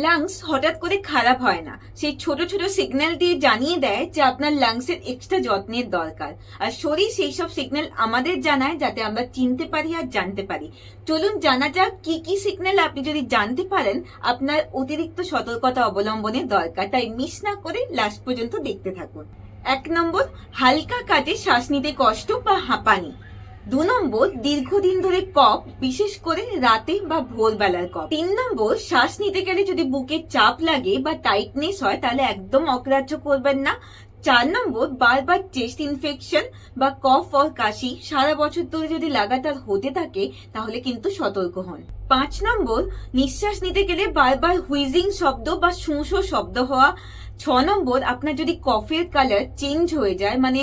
Lungs হঠাৎ করে খারাপ হয় না, সেই ছোট ছোট সিগন্যাল দিয়ে জানিয়ে দেয় যে আপনার লাংসের এক্সট্রা যত্নের দরকার। আর শরীর সেই সব সিগন্যাল আমাদের জানায় যাতে আমরা চিনতে পারি আর জানতে পারি। চলুন জানা যাক কি কি সিগন্যাল আপনি যদি জানতে পারেন আপনার অতিরিক্ত সতর্কতা অবলম্বনের দরকার। তাই মিস না করে লাস্ট পর্যন্ত দেখতে থাকুন। 1 নম্বর, হালকা কাজে শ্বাস নিতে কষ্ট বা হাঁপানি। 2 নম্বর, দীর্ঘদিন ধরে কফ, বিশেষ করে রাতে বা ভোরবেলার কফ। 3 নম্বর, শ্বাস নিতে গেলে যদি বুকে চাপ লাগে বা টাইটনেস হয় তাহলে একদম অগ্রাহ্য করবেন না। 4 নম্বর, বারবার চেস্ট ইনফেকশন বা কফ ও কাশি সারা বছর ধরে যদি লাগাতার হতে থাকে তাহলে কিন্তু সতর্ক হন। 5 নম্বর, নিঃশ্বাস নিতে গেলে বারবার হুইজিং শব্দ বা শোঁ শব্দ হওয়া। 6 নম্বর, আপনার যদি কফের কালার চেঞ্জ হয়ে যায়, মানে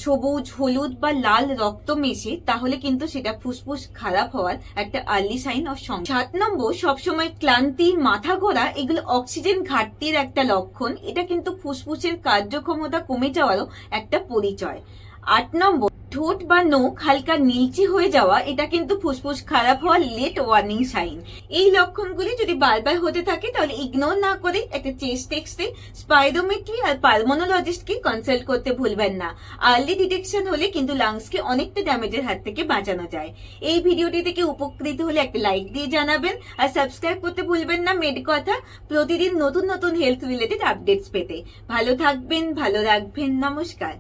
সবুজ, হলুদ বা লাল রক্ত মেশে, তাহলে কিন্তু সেটা ফুসফুস খারাপ হওয়ার একটা আর্লি সাইন অফ সংকেত। 7 নম্বর, সবসময় ক্লান্তি, মাথা ঘোরা, এগুলো অক্সিজেন ঘাটতির একটা লক্ষণ। এটা কিন্তু ফুসফুসের কার্যক্ষমতা কমে যাওয়ারও একটা পরিচয়। 8 নম্বর, ঠোঁট বা নখ হালকা নীলচে হয়ে যাওয়া, এটা কিন্তু ফুসফুস খারাপ হওয়ার লেট ওয়ার্নিং সাইন। এই লক্ষণগুলি যদি বারবার হতে থাকে তাহলে ইগনোর না করে একটা চেস্ট এক্স-রে, স্পাইরোমেট্রি আর পালমোনোলজিস্টকে কনসাল্ট করতে ভুলবেন না। আর্লি ডিটেকশন হলে কিন্তু লাংসকে অনেকটা ড্যামেজের হাত থেকে বাঁচানো যায়। এই ভিডিওটি থেকে উপকৃত হলে একটা লাইক দিয়ে জানাবেন আর সাবস্ক্রাইব করতে ভুলবেন না মেড কথা, প্রতিদিন নতুন নতুন হেলথ রিলেটেড আপডেটস পেতে। ভালো থাকবেন, ভালো রাখবেন, নমস্কার।